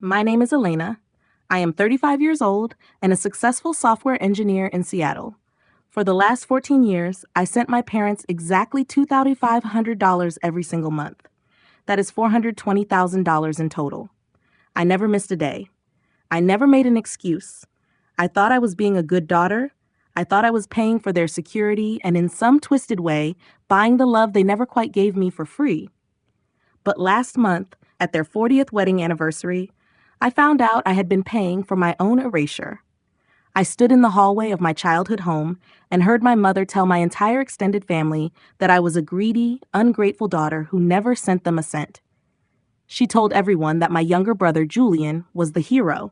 My name is Elena. I am 35 years old and a successful software engineer in Seattle. For the last 14 years, I sent my parents exactly $2,500 every single month. That is $420,000 in total. I never missed a day. I never made an excuse. I thought I was being a good daughter. I thought I was paying for their security and, in some twisted way, buying the love they never quite gave me for free. But last month, at their 40th wedding anniversary, I found out I had been paying for my own erasure. I stood in the hallway of my childhood home and heard my mother tell my entire extended family that I was a greedy, ungrateful daughter who never sent them a cent. She told everyone that my younger brother, Julian, was the hero.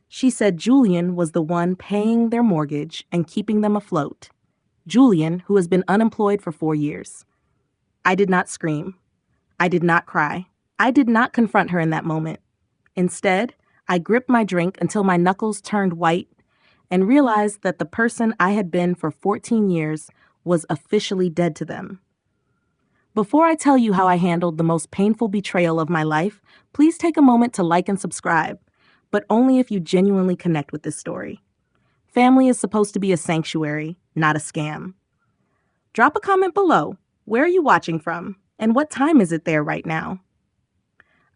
She said Julian was the one paying their mortgage and keeping them afloat. Julian, who has been unemployed for 4 years. I did not scream. I did not cry. I did not confront her in that moment. Instead, I gripped my drink until my knuckles turned white and realized that the person I had been for 14 years was officially dead to them. Before I tell you how I handled the most painful betrayal of my life, please take a moment to like and subscribe, but only if you genuinely connect with this story. Family is supposed to be a sanctuary, not a scam. Drop a comment below. Where are you watching from? And what time is it there right now?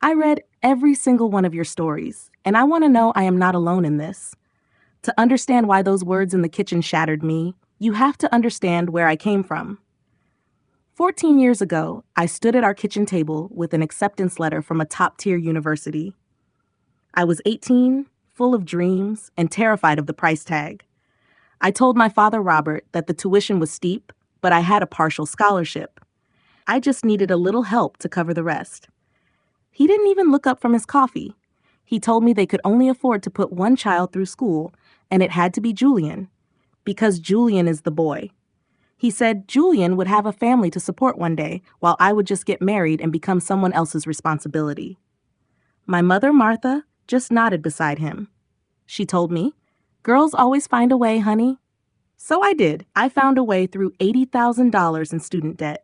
I read every single one of your stories, and I want to know I am not alone in this. To understand why those words in the kitchen shattered me, you have to understand where I came from. 14 years ago, I stood at our kitchen table with an acceptance letter from a top-tier university. I was 18, full of dreams, and terrified of the price tag. I told my father, Robert, that the tuition was steep, but I had a partial scholarship. I just needed a little help to cover the rest. He didn't even look up from his coffee. He told me they could only afford to put one child through school, and it had to be Julian, because Julian is the boy. He said Julian would have a family to support one day, while I would just get married and become someone else's responsibility. My mother, Martha, just nodded beside him. She told me, "Girls always find a way, honey." So I did. I found a way through $80,000 in student debt.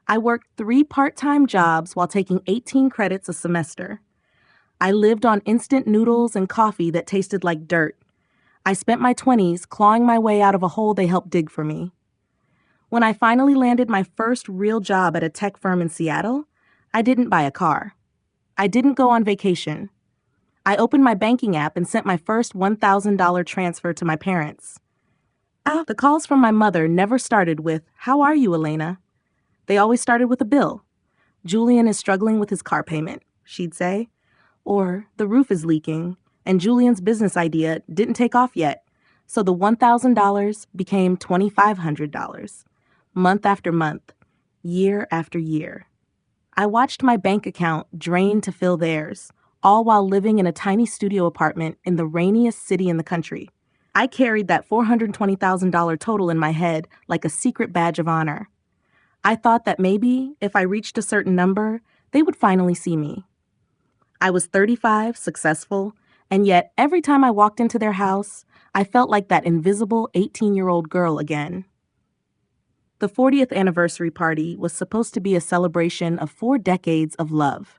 I worked 3 part-time jobs while taking 18 credits a semester. I lived on instant noodles and coffee that tasted like dirt. I spent my 20s clawing my way out of a hole they helped dig for me. When I finally landed my first real job at a tech firm in Seattle, I didn't buy a car. I didn't go on vacation. I opened my banking app and sent my first $1,000 transfer to my parents. The calls from my mother never started with, "How are you, Elena?" They always started with a bill. "Julian is struggling with his car payment," she'd say. Or, "The roof is leaking, and Julian's business idea didn't take off yet, so the $1,000 became $2,500, month after month, year after year. I watched my bank account drain to fill theirs, all while living in a tiny studio apartment in the rainiest city in the country. I carried that $420,000 total in my head like a secret badge of honor. I thought that maybe, if I reached a certain number, they would finally see me. I was 35, successful, and yet every time I walked into their house, I felt like that invisible 18-year-old girl again. The 40th anniversary party was supposed to be a celebration of 4 decades of love.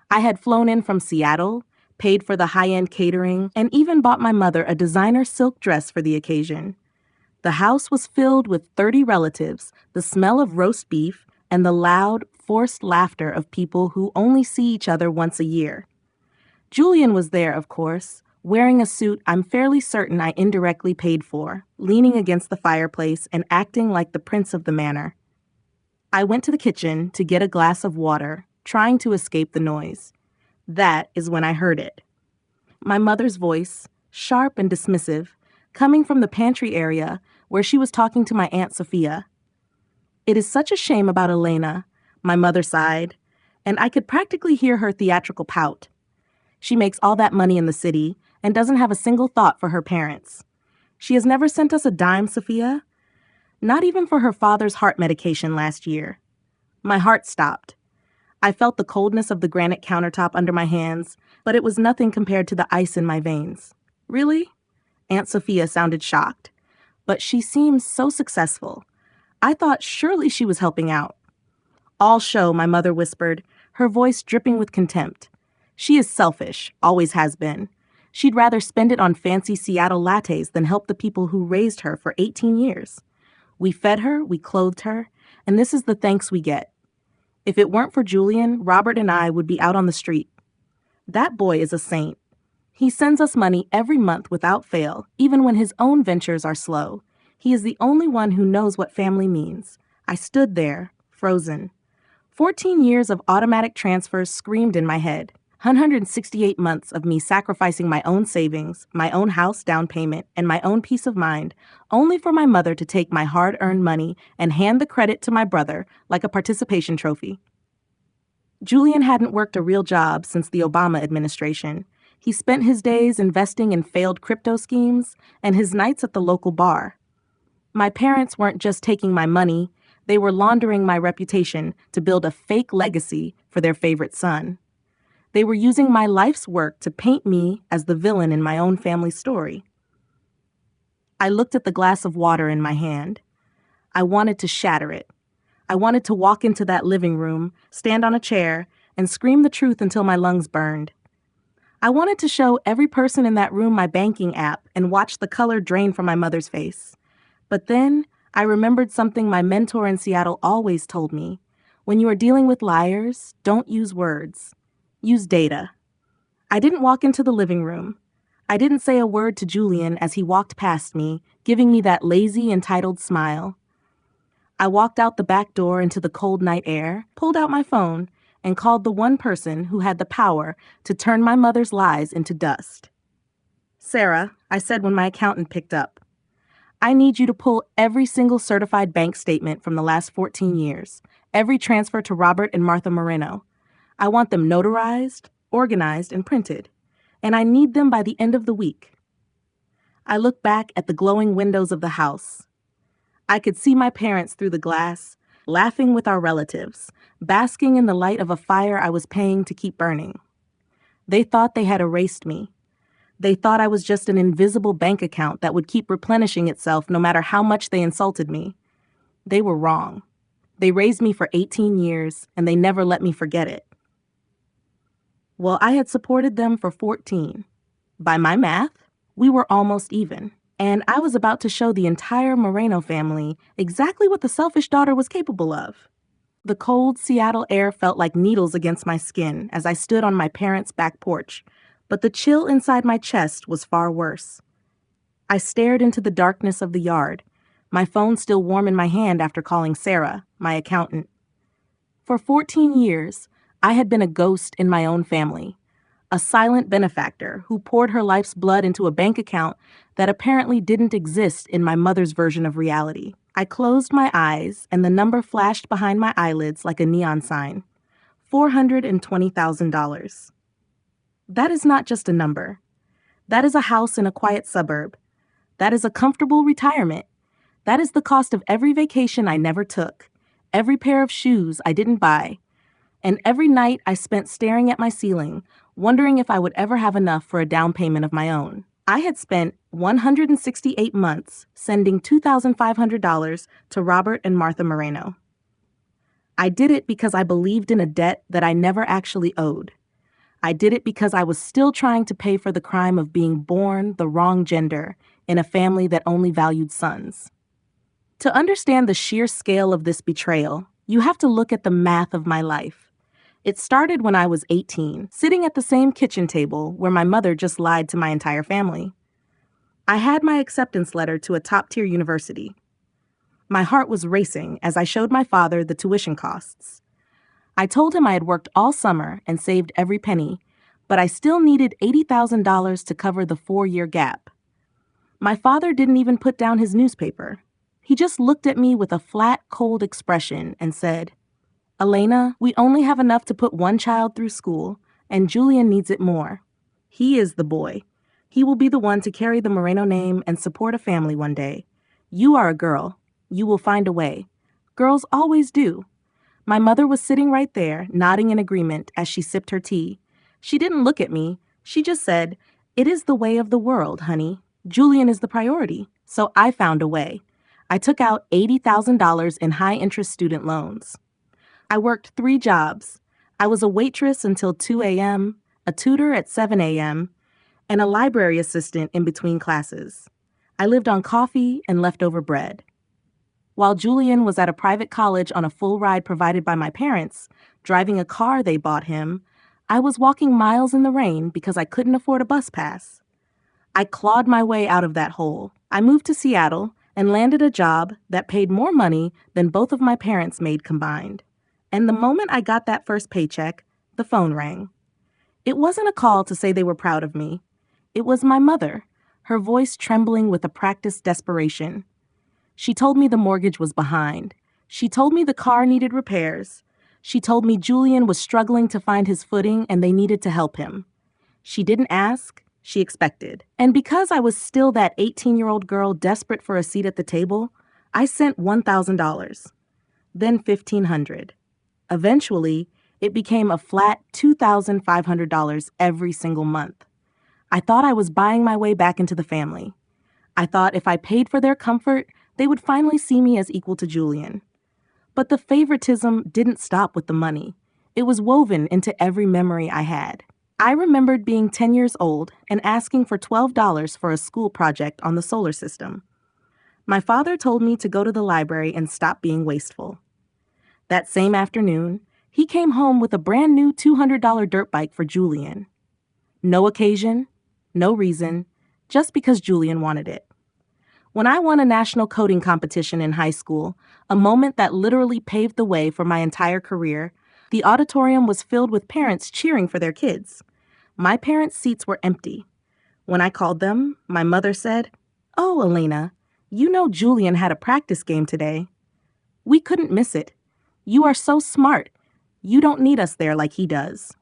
I had flown in from Seattle, paid for the high-end catering, and even bought my mother a designer silk dress for the occasion. The house was filled with 30 relatives, the smell of roast beef, and the loud, forced laughter of people who only see each other once a year. Julian was there, of course, wearing a suit I'm fairly certain I indirectly paid for, leaning against the fireplace and acting like the prince of the manor. I went to the kitchen to get a glass of water, trying to escape the noise. That is when I heard it. My mother's voice, sharp and dismissive, coming from the pantry area where she was talking to my Aunt Sophia. "It is such a shame about Elena," my mother sighed, and I could practically hear her theatrical pout. "She makes all that money in the city and doesn't have a single thought for her parents. She has never sent us a dime, Sophia. Not even for her father's heart medication last year." My heart stopped. I felt the coldness of the granite countertop under my hands, but it was nothing compared to the ice in my veins. "Really?" Aunt Sophia sounded shocked. But she seemed so successful. I thought surely she was helping out. "All show," my mother whispered, her voice dripping with contempt. She is selfish, always has been. She'd rather spend it on fancy Seattle lattes than help the people who raised her for 18 years. We fed her, we clothed her, and this is the thanks we get. If it weren't for Julian, Robert and I would be out on the street. That boy is a saint. He sends us money every month without fail, even when his own ventures are slow. He is the only one who knows what family means. I stood there, frozen. 14 years of automatic transfers screamed in my head. 168 months of me sacrificing my own savings, my own house down payment, and my own peace of mind, only for my mother to take my hard-earned money and hand the credit to my brother like a participation trophy. Julian hadn't worked a real job since the Obama administration. He spent his days investing in failed crypto schemes and his nights at the local bar. My parents weren't just taking my money, they were laundering my reputation to build a fake legacy for their favorite son. They were using my life's work to paint me as the villain in my own family story. I looked at the glass of water in my hand. I wanted to shatter it. I wanted to walk into that living room, stand on a chair, and scream the truth until my lungs burned. I wanted to show every person in that room my banking app and watch the color drain from my mother's face. But then I remembered something my mentor in Seattle always told me. When you are dealing with liars, don't use words. Use data. I didn't walk into the living room. I didn't say a word to Julian as he walked past me, giving me that lazy, entitled smile. I walked out the back door into the cold night air, pulled out my phone, and called the one person who had the power to turn my mother's lies into dust. "Sarah," I said when my accountant picked up, "I need you to pull every single certified bank statement from the last 14 years, every transfer to Robert and Martha Moreno. I want them notarized, organized, and printed, and I need them by the end of the week." I looked back at the glowing windows of the house. I could see my parents through the glass, laughing with our relatives, basking in the light of a fire I was paying to keep burning. They thought they had erased me. They thought I was just an invisible bank account that would keep replenishing itself no matter how much they insulted me. They were wrong. They raised me for 18 years, and they never let me forget it. Well, I had supported them for 14. By my math, we were almost even. And I was about to show the entire Moreno family exactly what the selfish daughter was capable of. The cold Seattle air felt like needles against my skin as I stood on my parents' back porch, but the chill inside my chest was far worse. I stared into the darkness of the yard, my phone still warm in my hand after calling Sarah, my accountant. For 14 years, I had been a ghost in my own family. A silent benefactor who poured her life's blood into a bank account that apparently didn't exist in my mother's version of reality. I closed my eyes, and the number flashed behind my eyelids like a neon sign. $420,000. That is not just a number. That is a house in a quiet suburb. That is a comfortable retirement. That is the cost of every vacation I never took, every pair of shoes I didn't buy, and every night I spent staring at my ceiling, wondering if I would ever have enough for a down payment of my own. I had spent 168 months sending $2,500 to Robert and Martha Moreno. I did it because I believed in a debt that I never actually owed. I did it because I was still trying to pay for the crime of being born the wrong gender in a family that only valued sons. To understand the sheer scale of this betrayal, you have to look at the math of my life. It started when I was 18, sitting at the same kitchen table where my mother just lied to my entire family. I had my acceptance letter to a top-tier university. My heart was racing as I showed my father the tuition costs. I told him I had worked all summer and saved every penny, but I still needed $80,000 to cover the 4-year gap. My father didn't even put down his newspaper. He just looked at me with a flat, cold expression and said, "Elena, we only have enough to put one child through school, and Julian needs it more. He is the boy. He will be the one to carry the Moreno name and support a family one day. You are a girl. You will find a way. Girls always do." My mother was sitting right there, nodding in agreement as she sipped her tea. She didn't look at me. She just said, "It is the way of the world, honey. Julian is the priority." So I found a way. I took out $80,000 in high-interest student loans. I worked 3 jobs. I was a waitress until 2 a.m., a tutor at 7 a.m., and a library assistant in between classes. I lived on coffee and leftover bread. While Julian was at a private college on a full ride provided by my parents, driving a car they bought him, I was walking miles in the rain because I couldn't afford a bus pass. I clawed my way out of that hole. I moved to Seattle and landed a job that paid more money than both of my parents made combined. And the moment I got that first paycheck, the phone rang. It wasn't a call to say they were proud of me. It was my mother, her voice trembling with a practiced desperation. She told me the mortgage was behind. She told me the car needed repairs. She told me Julian was struggling to find his footing and they needed to help him. She didn't ask, she expected. And because I was still that 18-year-old girl desperate for a seat at the table, I sent $1,000, then $1,500. Eventually, it became a flat $2,500 every single month. I thought I was buying my way back into the family. I thought if I paid for their comfort, they would finally see me as equal to Julian. But the favoritism didn't stop with the money. It was woven into every memory I had. I remembered being 10 years old and asking for $12 for a school project on the solar system. My father told me to go to the library and stop being wasteful. That same afternoon, he came home with a brand new $200 dirt bike for Julian. No occasion, no reason, just because Julian wanted it. When I won a national coding competition in high school, a moment that literally paved the way for my entire career, the auditorium was filled with parents cheering for their kids. My parents' seats were empty. When I called them, my mother said, "Oh, Elena, you know Julian had a practice game today. We couldn't miss it. You are so smart. You don't need us there like he does."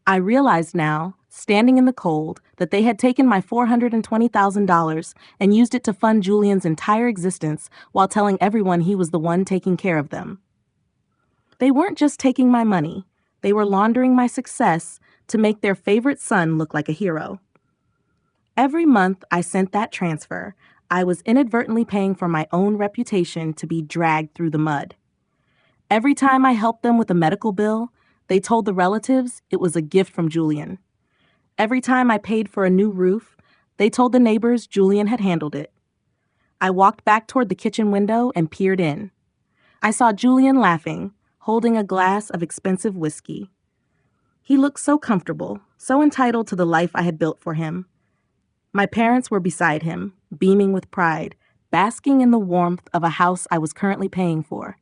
I realized now, standing in the cold, that they had taken my $420,000 and used it to fund Julian's entire existence while telling everyone he was the one taking care of them. They weren't just taking my money. They were laundering my success to make their favorite son look like a hero. Every month I sent that transfer, I was inadvertently paying for my own reputation to be dragged through the mud. Every time I helped them with a medical bill, they told the relatives it was a gift from Julian. Every time I paid for a new roof, they told the neighbors Julian had handled it. I walked back toward the kitchen window and peered in. I saw Julian laughing, holding a glass of expensive whiskey. He looked so comfortable, so entitled to the life I had built for him. My parents were beside him, beaming with pride, basking in the warmth of a house I was currently paying for.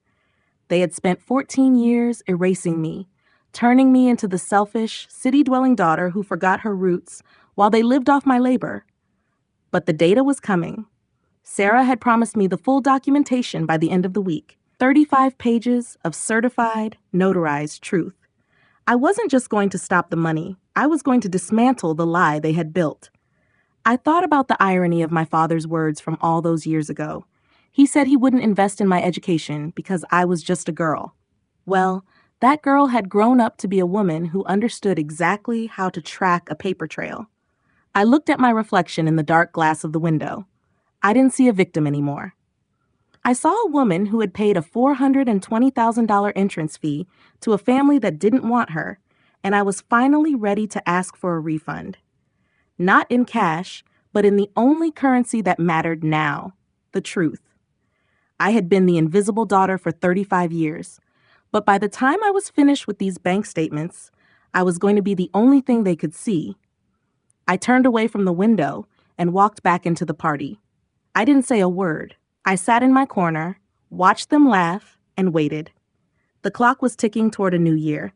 They had spent 14 years erasing me, turning me into the selfish, city-dwelling daughter who forgot her roots while they lived off my labor. But the data was coming. Sarah had promised me the full documentation by the end of the week, 35 pages of certified, notarized truth. I wasn't just going to stop the money. I was going to dismantle the lie they had built. I thought about the irony of my father's words from all those years ago. He said he wouldn't invest in my education because I was just a girl. Well, that girl had grown up to be a woman who understood exactly how to track a paper trail. I looked at my reflection in the dark glass of the window. I didn't see a victim anymore. I saw a woman who had paid a $420,000 entrance fee to a family that didn't want her, and I was finally ready to ask for a refund. Not in cash, but in the only currency that mattered now, the truth. I had been the invisible daughter for 35 years, but by the time I was finished with these bank statements, I was going to be the only thing they could see. I turned away from the window and walked back into the party. I didn't say a word. I sat in my corner, watched them laugh, and waited. The clock was ticking toward a new year,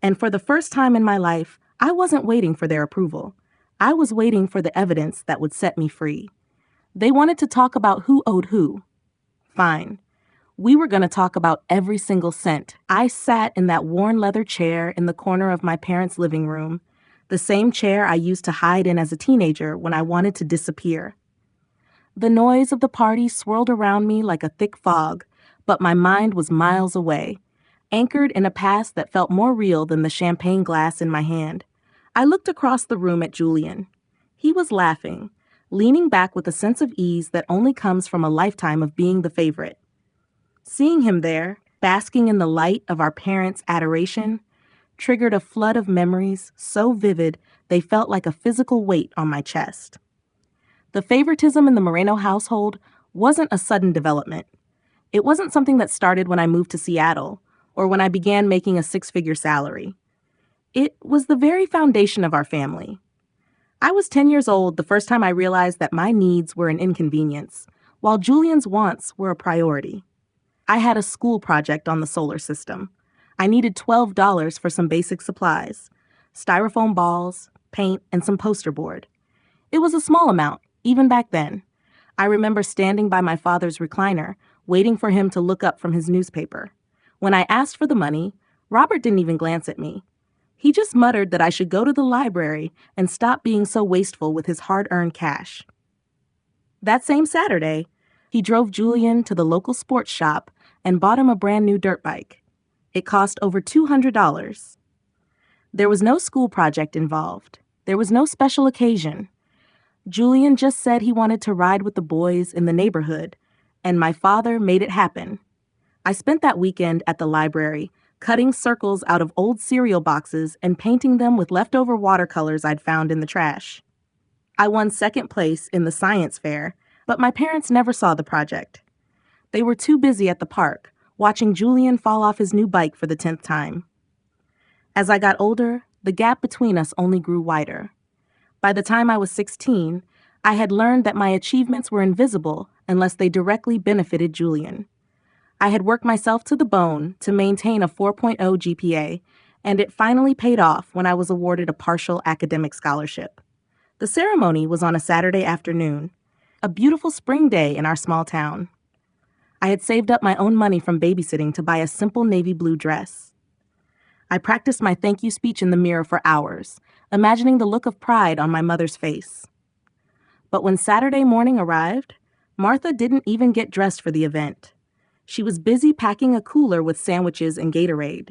and for the first time in my life, I wasn't waiting for their approval. I was waiting for the evidence that would set me free. They wanted to talk about who owed who. Fine. We were going to talk about every single cent. I sat in that worn leather chair in the corner of my parents' living room, the same chair I used to hide in as a teenager when I wanted to disappear. The noise of the party swirled around me like a thick fog, but my mind was miles away, anchored in a past that felt more real than the champagne glass in my hand. I looked across the room at Julian. He was laughing, leaning back with a sense of ease that only comes from a lifetime of being the favorite. Seeing him there, basking in the light of our parents' adoration, triggered a flood of memories so vivid they felt like a physical weight on my chest. The favoritism in the Moreno household wasn't a sudden development. It wasn't something that started when I moved to Seattle or when I began making a six-figure salary. It was the very foundation of our family. I was 10 years old the first time I realized that my needs were an inconvenience, while Julian's wants were a priority. I had a school project on the solar system. I needed $12 for some basic supplies, styrofoam balls, paint, and some poster board. It was a small amount, even back then. I remember standing by my father's recliner, waiting for him to look up from his newspaper. When I asked for the money, Robert didn't even glance at me. He just muttered that I should go to the library and stop being so wasteful with his hard-earned cash. That same Saturday, he drove Julian to the local sports shop and bought him a brand new dirt bike. It cost over $200. There was no school project involved. There was no special occasion. Julian just said he wanted to ride with the boys in the neighborhood, and my father made it happen. I spent that weekend at the library, cutting circles out of old cereal boxes and painting them with leftover watercolors I'd found in the trash. I won second place in the science fair, but my parents never saw the project. They were too busy at the park, watching Julian fall off his new bike for the 10th time. As I got older, the gap between us only grew wider. By the time I was 16, I had learned that my achievements were invisible unless they directly benefited Julian. I had worked myself to the bone to maintain a 4.0 GPA, and it finally paid off when I was awarded a partial academic scholarship. The ceremony was on a Saturday afternoon, a beautiful spring day in our small town. I had saved up my own money from babysitting to buy a simple navy blue dress. I practiced my thank you speech in the mirror for hours, imagining the look of pride on my mother's face. But when Saturday morning arrived, Martha didn't even get dressed for the event. She was busy packing a cooler with sandwiches and Gatorade.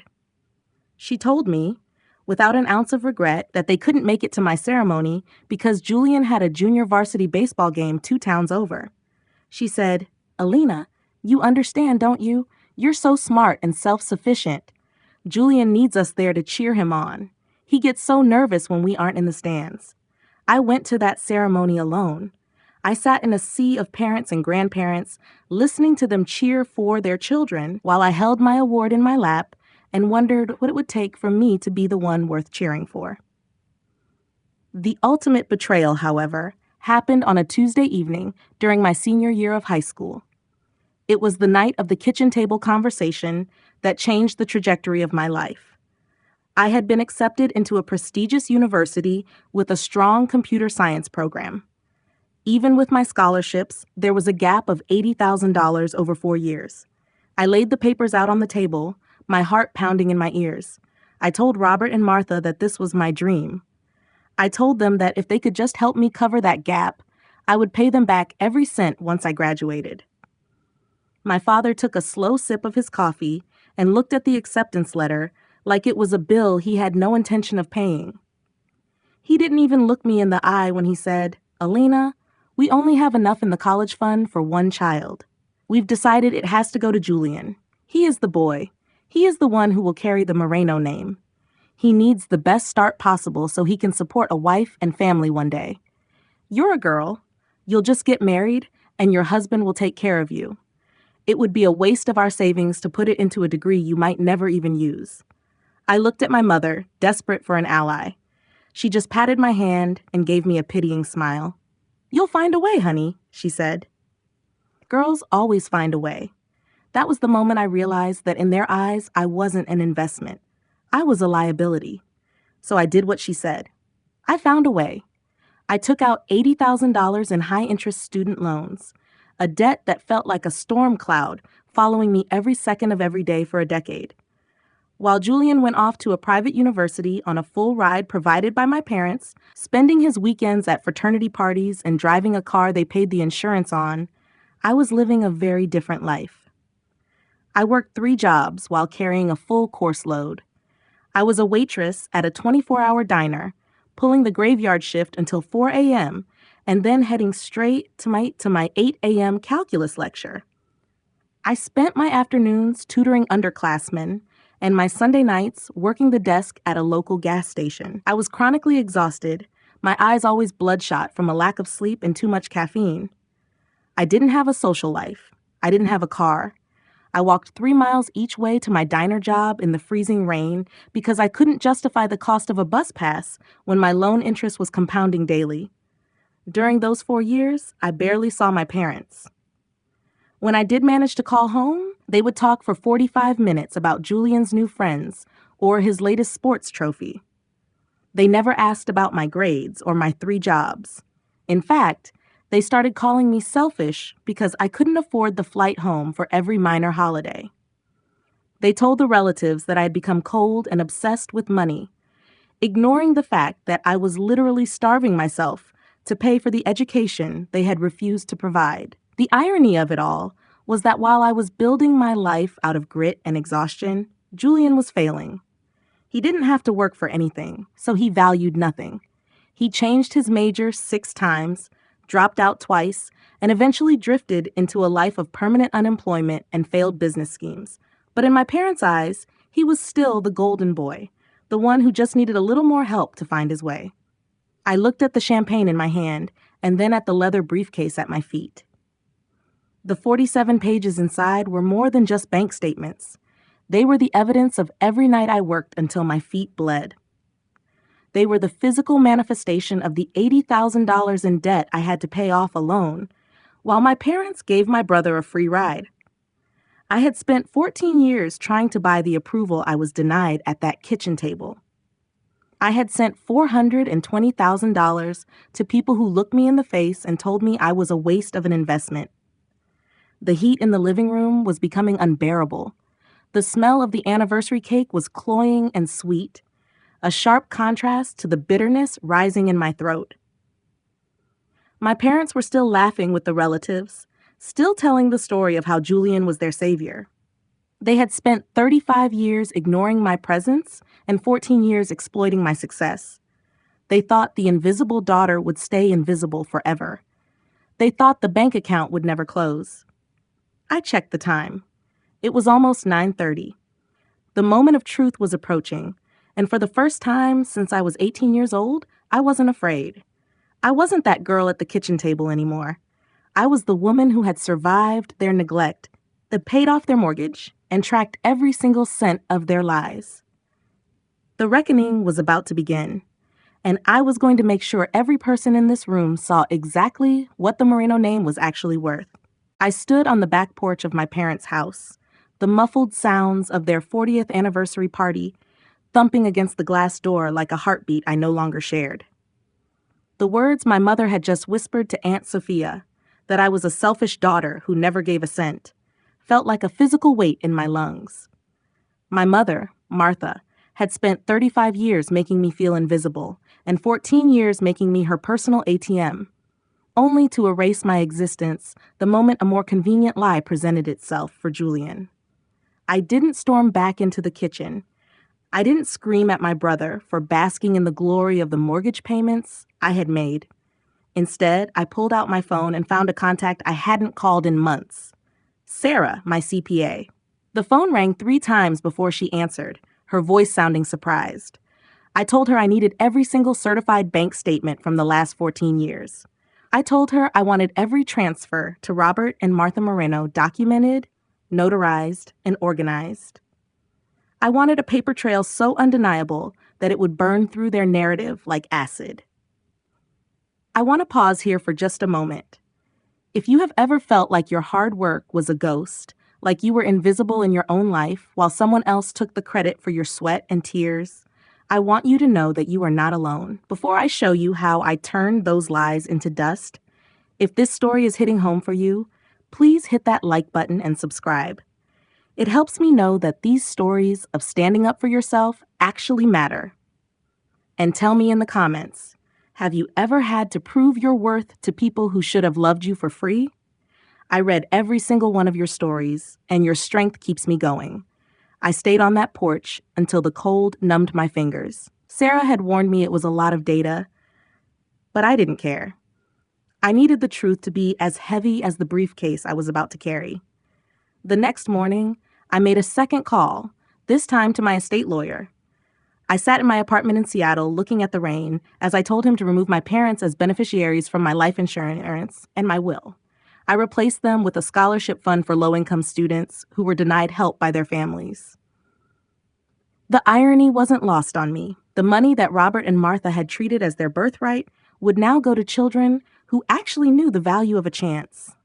She told me, without an ounce of regret, that they couldn't make it to my ceremony because Julian had a junior varsity baseball game 2 towns over. She said, "Alina, you understand, don't you? You're so smart and self-sufficient. Julian needs us there to cheer him on. He gets so nervous when we aren't in the stands." I went to that ceremony alone. I sat in a sea of parents and grandparents, listening to them cheer for their children while I held my award in my lap and wondered what it would take for me to be the one worth cheering for. The ultimate betrayal, however, happened on a Tuesday evening during my senior year of high school. It was the night of the kitchen table conversation that changed the trajectory of my life. I had been accepted into a prestigious university with a strong computer science program. Even with my scholarships, there was a gap of $80,000 over 4 years. I laid the papers out on the table, my heart pounding in my ears. I told Robert and Martha that this was my dream. I told them that if they could just help me cover that gap, I would pay them back every cent once I graduated. My father took a slow sip of his coffee and looked at the acceptance letter like it was a bill he had no intention of paying. He didn't even look me in the eye when he said, "Alina, we only have enough in the college fund for one child. We've decided it has to go to Julian. He is the boy. He is the one who will carry the Moreno name. He needs the best start possible so he can support a wife and family one day. You're a girl. You'll just get married, and your husband will take care of you. It would be a waste of our savings to put it into a degree you might never even use." I looked at my mother, desperate for an ally. She just patted my hand and gave me a pitying smile. "You'll find a way, honey," she said. Girls always find a way. That was the moment I realized that in their eyes, I wasn't an investment. I was a liability. So I did what she said. I found a way. I took out $80,000 in high-interest student loans, a debt that felt like a storm cloud following me every second of every day for a decade. While Julian went off to a private university on a full ride provided by my parents, spending his weekends at fraternity parties and driving a car they paid the insurance on, I was living a very different life. I worked 3 jobs while carrying a full course load. I was a waitress at a 24-hour diner, pulling the graveyard shift until 4 a.m., and then heading straight to my 8 a.m. calculus lecture. I spent my afternoons tutoring underclassmen and my Sunday nights working the desk at a local gas station. I was chronically exhausted, my eyes always bloodshot from a lack of sleep and too much caffeine. I didn't have a social life. I didn't have a car. I walked 3 miles each way to my diner job in the freezing rain because I couldn't justify the cost of a bus pass when my loan interest was compounding daily. During those 4 years, I barely saw my parents. When I did manage to call home, they would talk for 45 minutes about Julian's new friends or his latest sports trophy. They never asked about my grades or my 3 jobs. In fact, they started calling me selfish because I couldn't afford the flight home for every minor holiday. They told the relatives that I had become cold and obsessed with money, ignoring the fact that I was literally starving myself to pay for the education they had refused to provide. The irony of it all was that while I was building my life out of grit and exhaustion, Julian was failing. He didn't have to work for anything, so he valued nothing. He changed his major 6 times, dropped out twice, and eventually drifted into a life of permanent unemployment and failed business schemes. But in my parents' eyes, he was still the golden boy, the one who just needed a little more help to find his way. I looked at the champagne in my hand and then at the leather briefcase at my feet. The 47 pages inside were more than just bank statements. They were the evidence of every night I worked until my feet bled. They were the physical manifestation of the $80,000 in debt I had to pay off alone, while my parents gave my brother a free ride. I had spent 14 years trying to buy the approval I was denied at that kitchen table. I had sent $420,000 to people who looked me in the face and told me I was a waste of an investment. The heat in the living room was becoming unbearable. The smell of the anniversary cake was cloying and sweet, a sharp contrast to the bitterness rising in my throat. My parents were still laughing with the relatives, still telling the story of how Julian was their savior. They had spent 35 years ignoring my presence and 14 years exploiting my success. They thought the invisible daughter would stay invisible forever. They thought the bank account would never close. I checked the time. It was almost 9:30. The moment of truth was approaching, and for the first time since I was 18 years old, I wasn't afraid. I wasn't that girl at the kitchen table anymore. I was the woman who had survived their neglect, that paid off their mortgage, and tracked every single cent of their lies. The reckoning was about to begin, and I was going to make sure every person in this room saw exactly what the Moreno name was actually worth. I stood on the back porch of my parents' house, the muffled sounds of their 40th anniversary party thumping against the glass door like a heartbeat I no longer shared. The words my mother had just whispered to Aunt Sophia, that I was a selfish daughter who never gave a cent, felt like a physical weight in my lungs. My mother, Martha, had spent 35 years making me feel invisible and 14 years making me her personal ATM, only to erase my existence the moment a more convenient lie presented itself for Julian. I didn't storm back into the kitchen. I didn't scream at my brother for basking in the glory of the mortgage payments I had made. Instead, I pulled out my phone and found a contact I hadn't called in months. Sarah, my CPA. The phone rang 3 times before she answered, her voice sounding surprised. I told her I needed every single certified bank statement from the last 14 years. I told her I wanted every transfer to Robert and Martha Moreno documented, notarized, and organized. I wanted a paper trail so undeniable that it would burn through their narrative like acid. I want to pause here for just a moment. If you have ever felt like your hard work was a ghost, like you were invisible in your own life while someone else took the credit for your sweat and tears, I want you to know that you are not alone. Before I show you how I turned those lies into dust, if this story is hitting home for you, please hit that like button and subscribe. It helps me know that these stories of standing up for yourself actually matter. And tell me in the comments, have you ever had to prove your worth to people who should have loved you for free? I read every single one of your stories, and your strength keeps me going. I stayed on that porch until the cold numbed my fingers. Sarah had warned me it was a lot of data, but I didn't care. I needed the truth to be as heavy as the briefcase I was about to carry. The next morning, I made a second call, this time to my estate lawyer. I sat in my apartment in Seattle looking at the rain as I told him to remove my parents as beneficiaries from my life insurance and my will. I replaced them with a scholarship fund for low-income students who were denied help by their families. The irony wasn't lost on me. The money that Robert and Martha had treated as their birthright would now go to children who actually knew the value of a chance.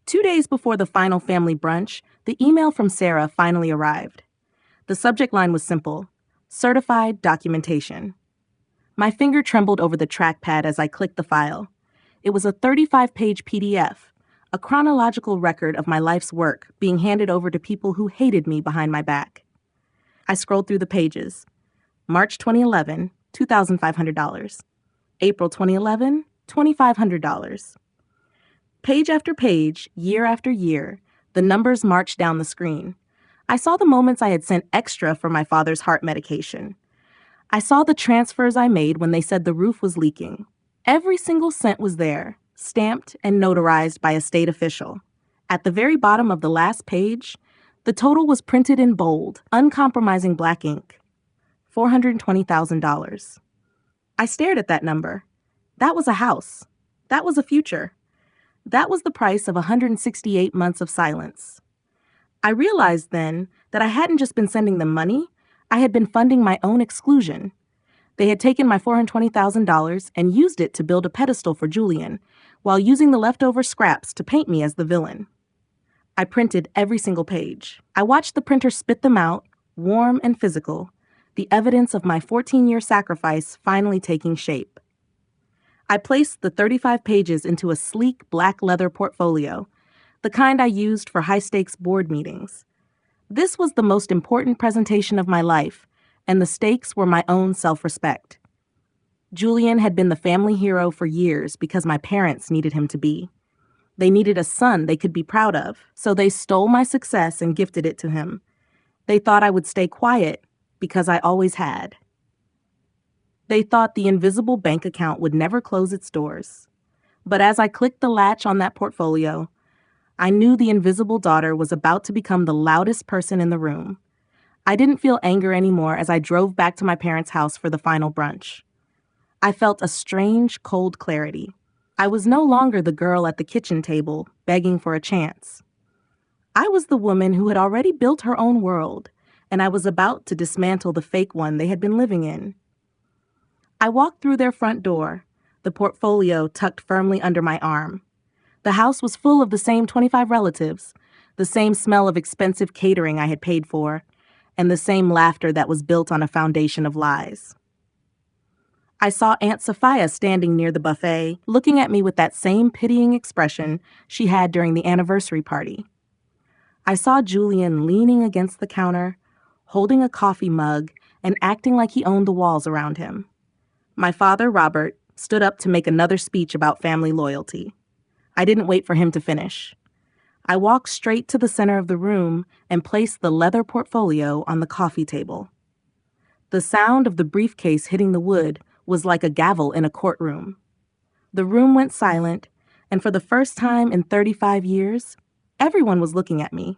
2 days before the final family brunch, the email from Sarah finally arrived. The subject line was simple: certified documentation. My finger trembled over the trackpad as I clicked the file. It was a 35-page PDF, a chronological record of my life's work being handed over to people who hated me behind my back. I scrolled through the pages. March 2011, $2,500. April 2011, $2,500. Page after page, year after year, the numbers marched down the screen. I saw the moments I had sent extra for my father's heart medication. I saw the transfers I made when they said the roof was leaking. Every single cent was there, stamped and notarized by a state official. At the very bottom of the last page, the total was printed in bold, uncompromising black ink: $420,000. I stared at that number. That was a house. That was a future. That was the price of 168 months of silence. I realized then that I hadn't just been sending them money, I had been funding my own exclusion. They had taken my $420,000 and used it to build a pedestal for Julian, while using the leftover scraps to paint me as the villain. I printed every single page. I watched the printer spit them out, warm and physical, the evidence of my 14-year sacrifice finally taking shape. I placed the 35 pages into a sleek black leather portfolio, the kind I used for high-stakes board meetings. This was the most important presentation of my life, and the stakes were my own self-respect. Julian had been the family hero for years because my parents needed him to be. They needed a son they could be proud of, so they stole my success and gifted it to him. They thought I would stay quiet because I always had. They thought the invisible bank account would never close its doors. But as I clicked the latch on that portfolio, I knew the invisible daughter was about to become the loudest person in the room. I didn't feel anger anymore as I drove back to my parents' house for the final brunch. I felt a strange, cold clarity. I was no longer the girl at the kitchen table begging for a chance. I was the woman who had already built her own world, and I was about to dismantle the fake one they had been living in. I walked through their front door, the portfolio tucked firmly under my arm. The house was full of the same 25 relatives, the same smell of expensive catering I had paid for, and the same laughter that was built on a foundation of lies. I saw Aunt Sophia standing near the buffet, looking at me with that same pitying expression she had during the anniversary party. I saw Julian leaning against the counter, holding a coffee mug and acting like he owned the walls around him. My father, Robert, stood up to make another speech about family loyalty. I didn't wait for him to finish. I walked straight to the center of the room and placed the leather portfolio on the coffee table. The sound of the briefcase hitting the wood was like a gavel in a courtroom. The room went silent, and for the first time in 35 years, everyone was looking at me.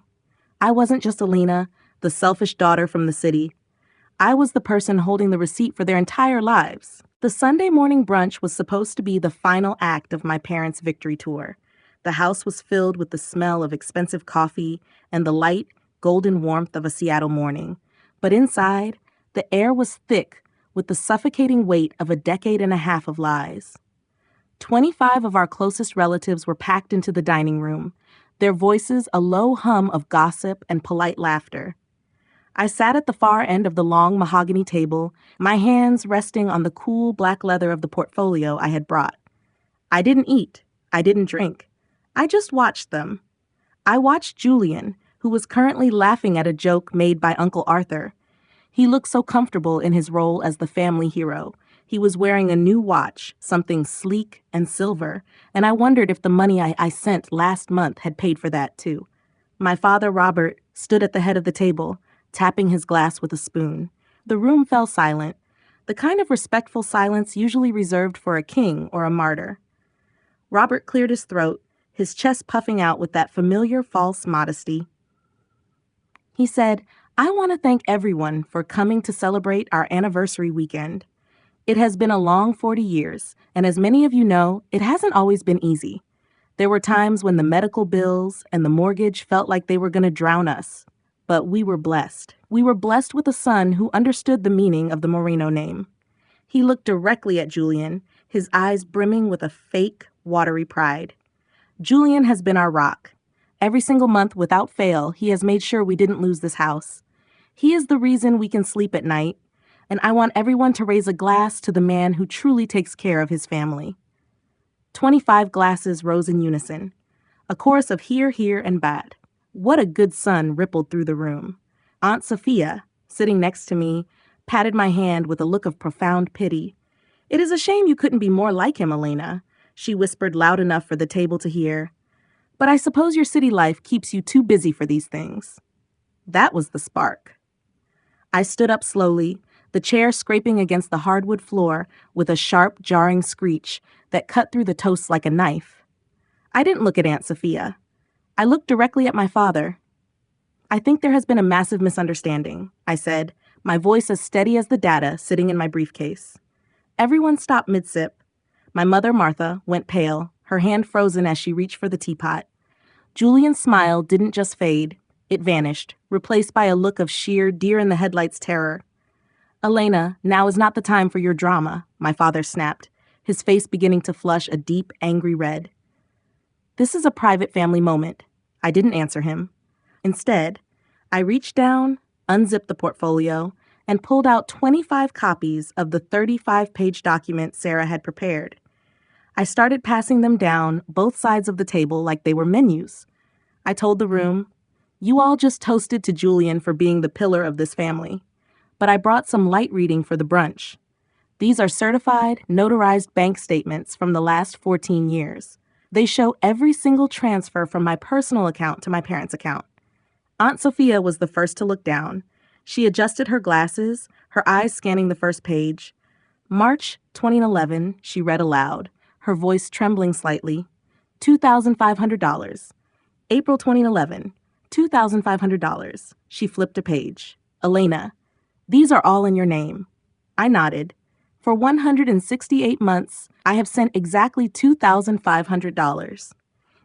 I wasn't just Alina, the selfish daughter from the city. I was the person holding the receipt for their entire lives. The Sunday morning brunch was supposed to be the final act of my parents' victory tour. The house was filled with the smell of expensive coffee and the light, golden warmth of a Seattle morning. But inside, the air was thick with the suffocating weight of a decade and a half of lies. 25 of our closest relatives were packed into the dining room, their voices a low hum of gossip and polite laughter. I sat at the far end of the long mahogany table, my hands resting on the cool black leather of the portfolio I had brought. I didn't eat. I didn't drink. I just watched them. I watched Julian, who was currently laughing at a joke made by Uncle Arthur. He looked so comfortable in his role as the family hero. He was wearing a new watch, something sleek and silver, and I wondered if the money I sent last month had paid for that too. My father, Robert, stood at the head of the table, tapping his glass with a spoon. The room fell silent, the kind of respectful silence usually reserved for a king or a martyr. Robert cleared his throat, his chest puffing out with that familiar false modesty. He said, I want to thank everyone for coming to celebrate our anniversary weekend. It has been a long 40 years, and as many of you know, it hasn't always been easy. There were times when the medical bills and the mortgage felt like they were going to drown us. But we were blessed. We were blessed with a son who understood the meaning of the Moreno name. He looked directly at Julian, his eyes brimming with a fake, watery pride. Julian has been our rock. Every single month, without fail, he has made sure we didn't lose this house. He is the reason we can sleep at night, and I want everyone to raise a glass to the man who truly takes care of his family. 25 glasses rose in unison. A chorus of hear, hear, and bad. What a good son rippled through the room. Aunt Sophia, sitting next to me, patted my hand with a look of profound pity. "It is a shame you couldn't be more like him, Elena," she whispered loud enough for the table to hear. "But I suppose your city life keeps you too busy for these things." That was the spark. I stood up slowly, the chair scraping against the hardwood floor with a sharp, jarring screech that cut through the toast like a knife. I didn't look at Aunt Sophia. I looked directly at my father. "I think there has been a massive misunderstanding," I said, my voice as steady as the data sitting in my briefcase. Everyone stopped mid-sip. My mother, Martha, went pale, her hand frozen as she reached for the teapot. Julian's smile didn't just fade, it vanished, replaced by a look of sheer deer-in-the-headlights terror. "Elena, now is not the time for your drama," my father snapped, his face beginning to flush a deep, angry red. "This is a private family moment." I didn't answer him. Instead, I reached down, unzipped the portfolio, and pulled out 25 copies of the 35-page document Sarah had prepared. I started passing them down both sides of the table like they were menus. I told the room, "You all just toasted to Julian for being the pillar of this family. But I brought some light reading for the brunch. These are certified, notarized bank statements from the last 14 years. They show every single transfer from my personal account to my parents' account." Aunt Sophia was the first to look down. She adjusted her glasses, her eyes scanning the first page. "March 2011, she read aloud, her voice trembling slightly. $2,500. April 2011, $2,500. She flipped a page. "Elena, these are all in your name." I nodded. "For 168 months, I have sent exactly $2,500.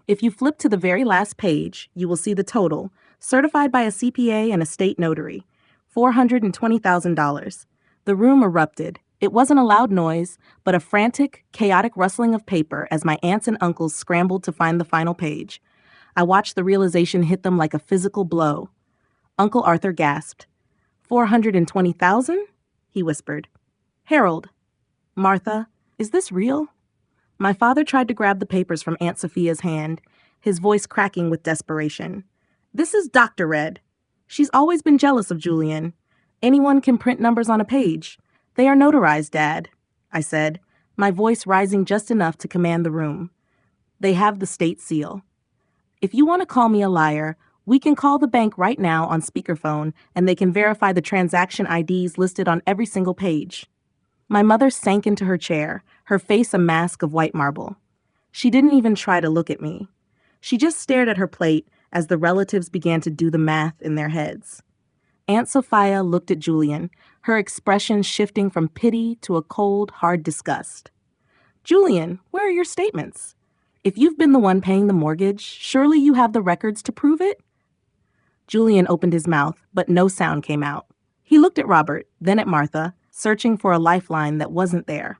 If you flip to the very last page, you will see the total, certified by a CPA and a state notary, $420,000. The room erupted. It wasn't a loud noise, but a frantic, chaotic rustling of paper as my aunts and uncles scrambled to find the final page. I watched the realization hit them like a physical blow. Uncle Arthur gasped. $420,000? He whispered. "Harold, Martha, is this real?" My father tried to grab the papers from Aunt Sophia's hand, his voice cracking with desperation. "This is Dr. Red. She's always been jealous of Julian. Anyone can print numbers on a page. They are notarized, Dad," I said, my voice rising just enough to command the room. "They have the state seal. If you want to call me a liar, we can call the bank right now on speakerphone and they can verify the transaction IDs listed on every single page." My mother sank into her chair, her face a mask of white marble. She didn't even try to look at me. She just stared at her plate as the relatives began to do the math in their heads. Aunt Sophia looked at Julian, her expression shifting from pity to a cold, hard disgust. "Julian, where are your statements? If you've been the one paying the mortgage, surely you have the records to prove it?" Julian opened his mouth, but no sound came out. He looked at Robert, then at Martha, searching for a lifeline that wasn't there.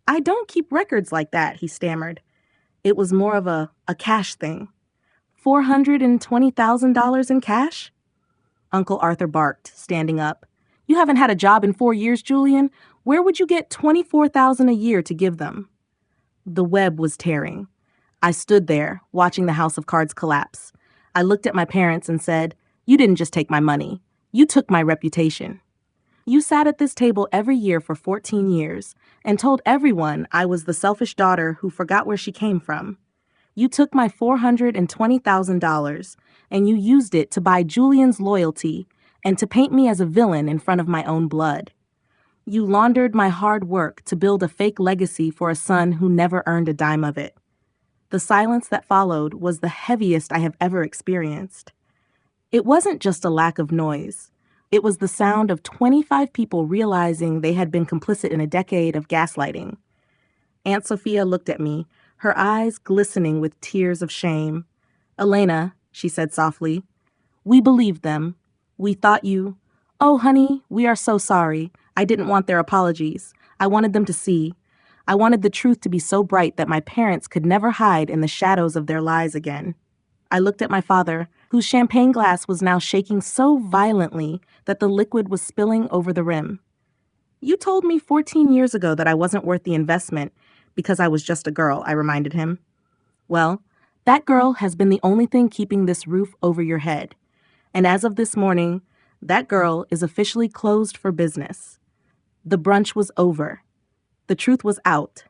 "I don't keep records like that," he stammered. It was more of a cash thing. $420,000 in cash? Uncle Arthur barked, standing up. "You haven't had a job in 4 years, Julian. Where would you get $24,000 a year to give them?" The web was tearing. I stood there, watching the house of cards collapse. I looked at my parents and said, "You didn't just take my money. You took my reputation. You sat at this table every year for 14 years and told everyone I was the selfish daughter who forgot where she came from. You took my $420,000 and you used it to buy Julian's loyalty and to paint me as a villain in front of my own blood. You laundered my hard work to build a fake legacy for a son who never earned a dime of it." The silence that followed was the heaviest I have ever experienced. It wasn't just a lack of noise. It was the sound of 25 people realizing they had been complicit in a decade of gaslighting. Aunt Sophia looked at me, her eyes glistening with tears of shame. "Elena," she said softly, "we believed them. We thought you... Oh, honey, we are so sorry. I didn't want their apologies. I wanted them to see. I wanted the truth to be so bright that my parents could never hide in the shadows of their lies again." I looked at my father, whose champagne glass was now shaking so violently that the liquid was spilling over the rim. "You told me 14 years ago that I wasn't worth the investment because I was just a girl," I reminded him. "Well, that girl has been the only thing keeping this roof over your head. And as of this morning, that girl is officially closed for business. The brunch was over. The truth was out.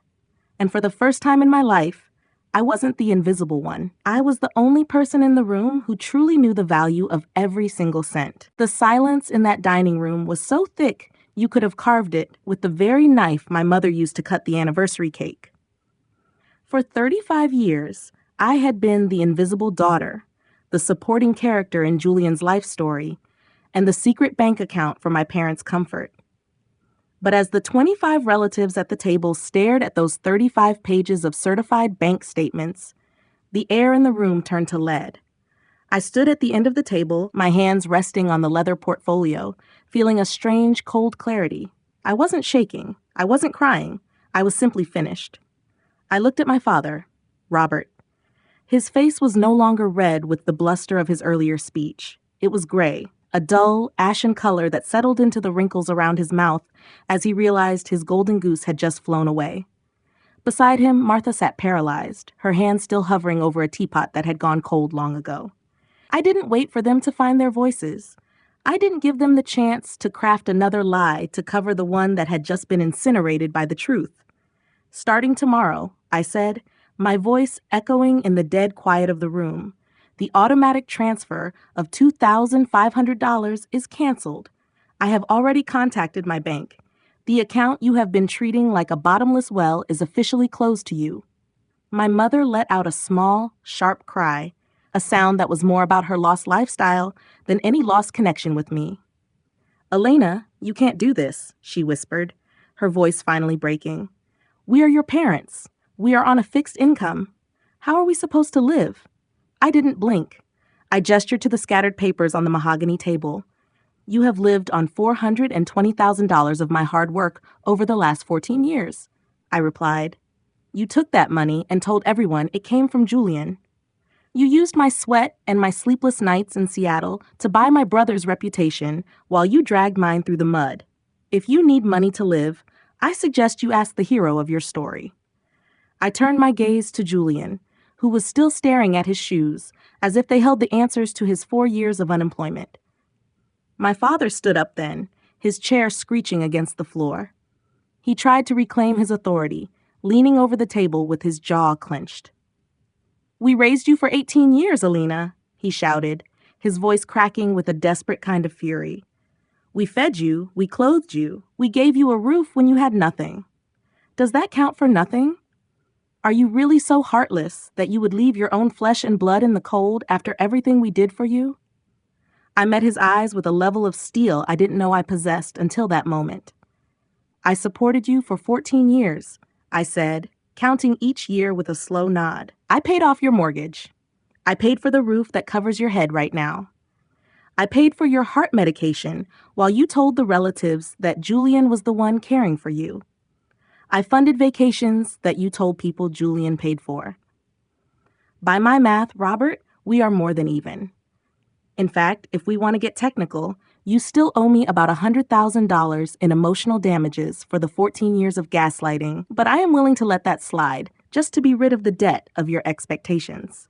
And for the first time in my life, I wasn't the invisible one. I was the only person in the room who truly knew the value of every single cent. The silence in that dining room was so thick you could have carved it with the very knife my mother used to cut the anniversary cake. For 35 years, I had been the invisible daughter, the supporting character in Julian's life story, and the secret bank account for my parents' comfort. But as the 25 relatives at the table stared at those 35 pages of certified bank statements, the air in the room turned to lead. I stood at the end of the table, my hands resting on the leather portfolio, feeling a strange, cold clarity. I wasn't shaking. I wasn't crying. I was simply finished. I looked at my father, Robert. His face was no longer red with the bluster of his earlier speech. It was gray, a dull, ashen color that settled into the wrinkles around his mouth as he realized his golden goose had just flown away. Beside him, Martha sat paralyzed, her hand still hovering over a teapot that had gone cold long ago. I didn't wait for them to find their voices. I didn't give them the chance to craft another lie to cover the one that had just been incinerated by the truth. "Starting tomorrow," I said, my voice echoing in the dead quiet of the room, "the automatic transfer of $2,500 is canceled. I have already contacted my bank. The account you have been treating like a bottomless well is officially closed to you." My mother let out a small, sharp cry, a sound that was more about her lost lifestyle than any lost connection with me. "Elena, you can't do this," she whispered, her voice finally breaking. "We are your parents. We are on a fixed income. How are we supposed to live?" I didn't blink. I gestured to the scattered papers on the mahogany table. "You have lived on $420,000 of my hard work over the last 14 years, I replied. "You took that money and told everyone it came from Julian. You used my sweat and my sleepless nights in Seattle to buy my brother's reputation while you dragged mine through the mud. If you need money to live, I suggest you ask the hero of your story." I turned my gaze to Julian, who was still staring at his shoes, as if they held the answers to his 4 years of unemployment. My father stood up then, his chair screeching against the floor. He tried to reclaim his authority, leaning over the table with his jaw clenched. "We raised you for 18 years, Alina," he shouted, his voice cracking with a desperate kind of fury. "We fed you, we clothed you, we gave you a roof when you had nothing. Does that count for nothing? Are you really so heartless that you would leave your own flesh and blood in the cold after everything we did for you?" I met his eyes with a level of steel I didn't know I possessed until that moment. "I supported you for 14 years, I said, counting each year with a slow nod. "I paid off your mortgage. I paid for the roof that covers your head right now. I paid for your heart medication while you told the relatives that Julian was the one caring for you. I funded vacations that you told people Julian paid for. By my math, Robert, we are more than even. In fact, if we want to get technical, you still owe me about $100,000 in emotional damages for the 14 years of gaslighting, but I am willing to let that slide just to be rid of the debt of your expectations."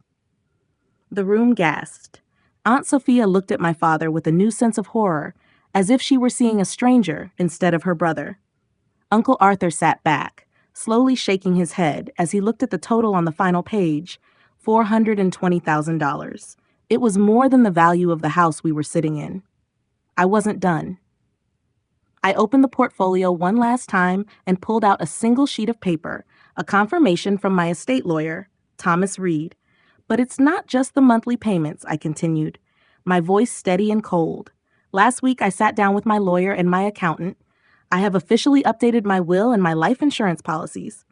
The room gasped. Aunt Sophia looked at my father with a new sense of horror, as if she were seeing a stranger instead of her brother. Uncle Arthur sat back, slowly shaking his head as he looked at the total on the final page, $420,000. It was more than the value of the house we were sitting in. I wasn't done. I opened the portfolio one last time and pulled out a single sheet of paper, a confirmation from my estate lawyer, Thomas Reed. "But it's not just the monthly payments," I continued. my voice steady and cold. Last week, I sat down with my lawyer and my accountant. I have officially updated my will and my life insurance policies.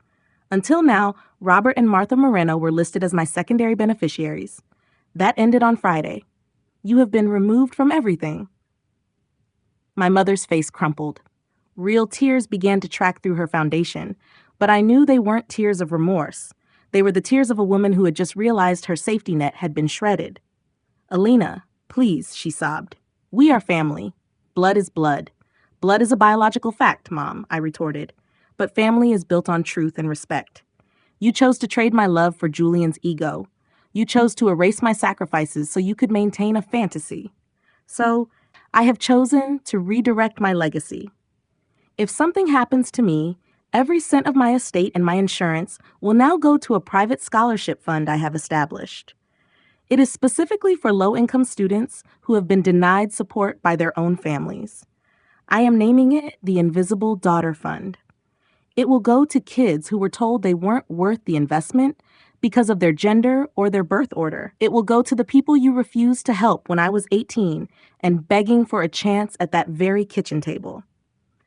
Until now, Robert and Martha Moreno were listed as my secondary beneficiaries. That ended on Friday. You have been removed from everything. My mother's face crumpled. Real tears began to track through her foundation, but I knew they weren't tears of remorse. They were the tears of a woman who had just realized her safety net had been shredded. Alina, please, she sobbed. We are family. Blood is blood. Blood is a biological fact, Mom, I retorted. But family is built on truth and respect. You chose to trade my love for Julian's ego. You chose to erase my sacrifices so you could maintain a fantasy. So, I have chosen to redirect my legacy. If something happens to me, every cent of my estate and my insurance will now go to a private scholarship fund I have established. It is specifically for low-income students who have been denied support by their own families. I am naming it the Invisible Daughter Fund. It will go to kids who were told they weren't worth the investment because of their gender or their birth order. It will go to the people you refused to help when I was 18 and begging for a chance at that very kitchen table.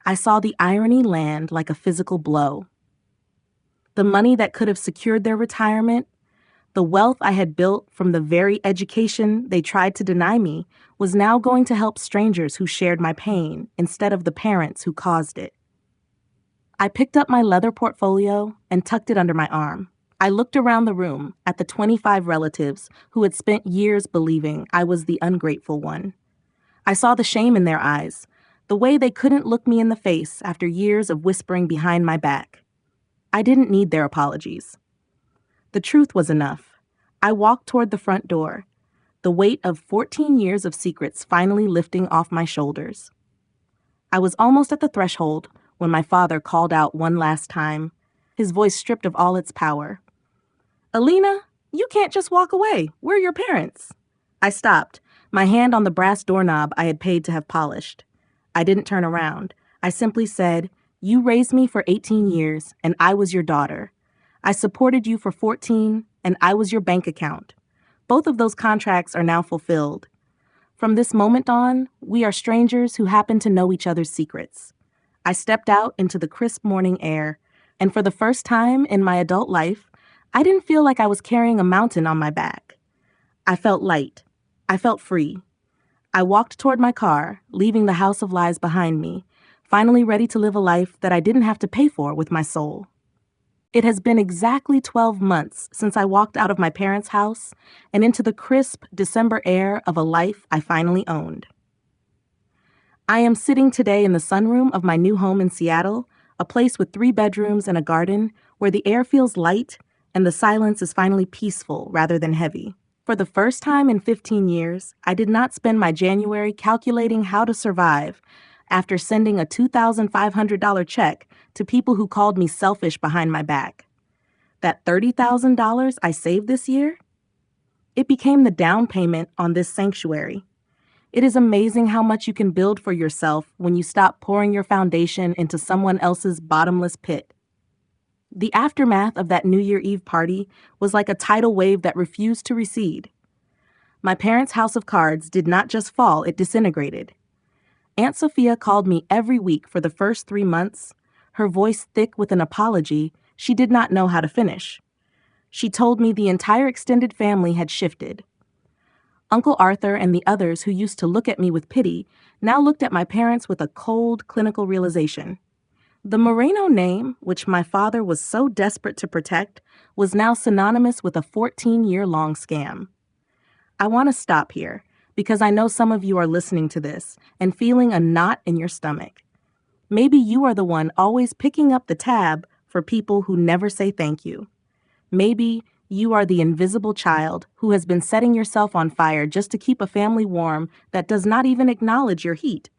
I saw the irony land like a physical blow. The money that could have secured their retirement, the wealth I had built from the very education they tried to deny me, was now going to help strangers who shared my pain instead of the parents who caused it. I picked up my leather portfolio and tucked it under my arm. I looked around the room at the 25 relatives who had spent years believing I was the ungrateful one. I saw the shame in their eyes, the way they couldn't look me in the face after years of whispering behind my back. I didn't need their apologies. The truth was enough. I walked toward the front door, the weight of 14 years of secrets finally lifting off my shoulders. I was almost at the threshold when my father called out one last time, his voice stripped of all its power. Alina, you can't just walk away. We're your parents. I stopped, my hand on the brass doorknob I had paid to have polished. I didn't turn around. I simply said, you raised me for 18 years, and I was your daughter. I supported you for 14, and I was your bank account. Both of those contracts are now fulfilled. From this moment on, we are strangers who happen to know each other's secrets. I stepped out into the crisp morning air, and for the first time in my adult life, I didn't feel like I was carrying a mountain on my back. I felt light. I felt free. I walked toward my car, leaving the house of lies behind me, finally ready to live a life that I didn't have to pay for with my soul. It has been exactly 12 months since I walked out of my parents' house and into the crisp December air of a life I finally owned. I am sitting today in the sunroom of my new home in Seattle, a place with 3 bedrooms and a garden where the air feels light and the silence is finally peaceful rather than heavy. For the first time in 15 years, I did not spend my January calculating how to survive after sending a $2,500 check to people who called me selfish behind my back. That $30,000 I saved this year? It became the down payment on this sanctuary. It is amazing how much you can build for yourself when you stop pouring your foundation into someone else's bottomless pit. The aftermath of that New Year Eve party was like a tidal wave that refused to recede. My parents' house of cards did not just fall, it disintegrated. Aunt Sophia called me every week for the first 3 months, her voice thick with an apology she did not know how to finish. She told me the entire extended family had shifted. Uncle Arthur and the others who used to look at me with pity now looked at my parents with a cold, clinical realization. The Moreno name, which my father was so desperate to protect, was now synonymous with a 14-year-long scam. I want to stop here because I know some of you are listening to this and feeling a knot in your stomach. Maybe you are the one always picking up the tab for people who never say thank you. Maybe you are the invisible child who has been setting yourself on fire just to keep a family warm that does not even acknowledge your heat.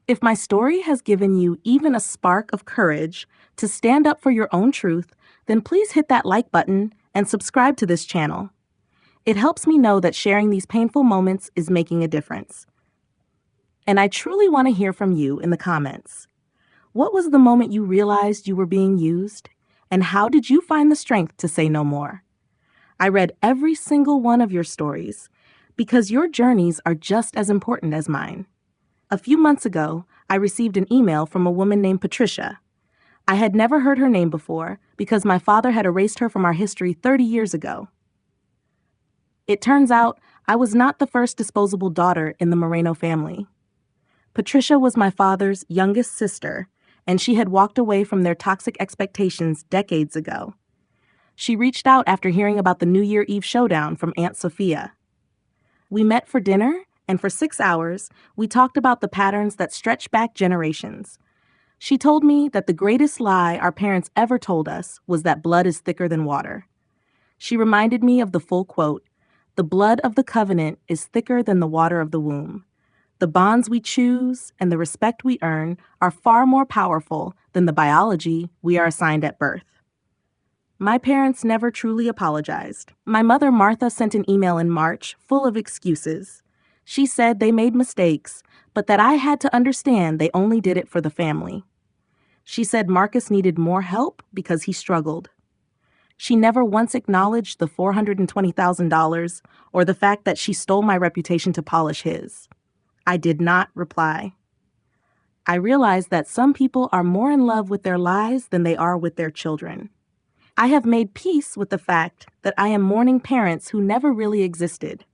If my story has given you even a spark of courage to stand up for your own truth, then please hit that like button and subscribe to this channel. It helps me know that sharing these painful moments is making a difference. And I truly want to hear from you in the comments. What was the moment you realized you were being used? And how did you find the strength to say no more? I read every single one of your stories because your journeys are just as important as mine. A few months ago, I received an email from a woman named Patricia. I had never heard her name before because my father had erased her from our history 30 years ago. It turns out I was not the first disposable daughter in the Moreno family. Patricia was my father's youngest sister, and she had walked away from their toxic expectations decades ago. She reached out after hearing about the New Year Eve showdown from Aunt Sophia. We met for dinner, and for 6 hours, we talked about the patterns that stretch back generations. She told me that the greatest lie our parents ever told us was that blood is thicker than water. She reminded me of the full quote, "The blood of the covenant is thicker than the water of the womb. The bonds we choose and the respect we earn are far more powerful than the biology we are assigned at birth." My parents never truly apologized. My mother, Martha, sent an email in March full of excuses. She said they made mistakes, but that I had to understand they only did it for the family. She said Marcus needed more help because he struggled. She never once acknowledged the $420,000 or the fact that she stole my reputation to polish his. I did not reply. I realized that some people are more in love with their lies than they are with their children. I have made peace with the fact that I am mourning parents who never really existed.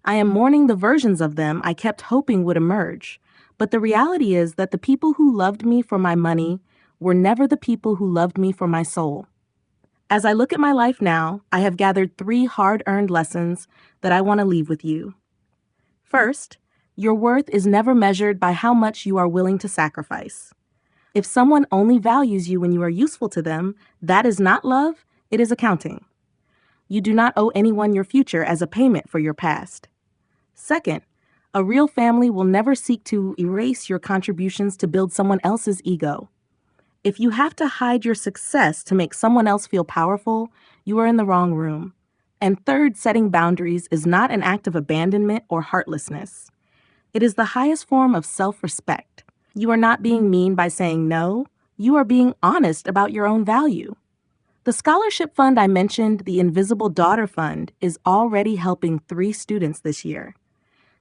I am mourning the versions of them I kept hoping would emerge, but the reality is that the people who loved me for my money were never the people who loved me for my soul. As I look at my life now, I have gathered 3 hard-earned lessons that I want to leave with you. First, your worth is never measured by how much you are willing to sacrifice. If someone only values you when you are useful to them, that is not love, it is accounting. You do not owe anyone your future as a payment for your past. Second, a real family will never seek to erase your contributions to build someone else's ego. If you have to hide your success to make someone else feel powerful, you are in the wrong room. And third, setting boundaries is not an act of abandonment or heartlessness. It is the highest form of self-respect. You are not being mean by saying no. You are being honest about your own value. The scholarship fund I mentioned, the Invisible Daughter Fund, is already helping 3 students this year.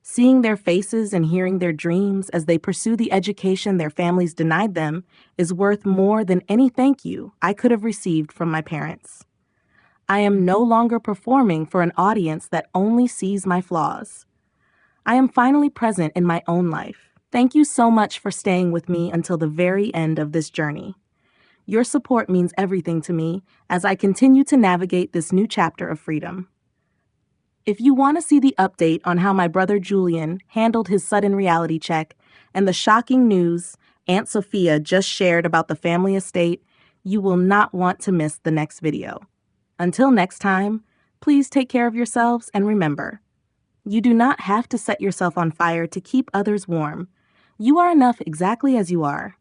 Seeing their faces and hearing their dreams as they pursue the education their families denied them is worth more than any thank you I could have received from my parents. I am no longer performing for an audience that only sees my flaws. I am finally present in my own life. Thank you so much for staying with me until the very end of this journey. Your support means everything to me as I continue to navigate this new chapter of freedom. If you want to see the update on how my brother Julian handled his sudden reality check and the shocking news Aunt Sophia just shared about the family estate, you will not want to miss the next video. Until next time, please take care of yourselves and remember, you do not have to set yourself on fire to keep others warm. You are enough exactly as you are.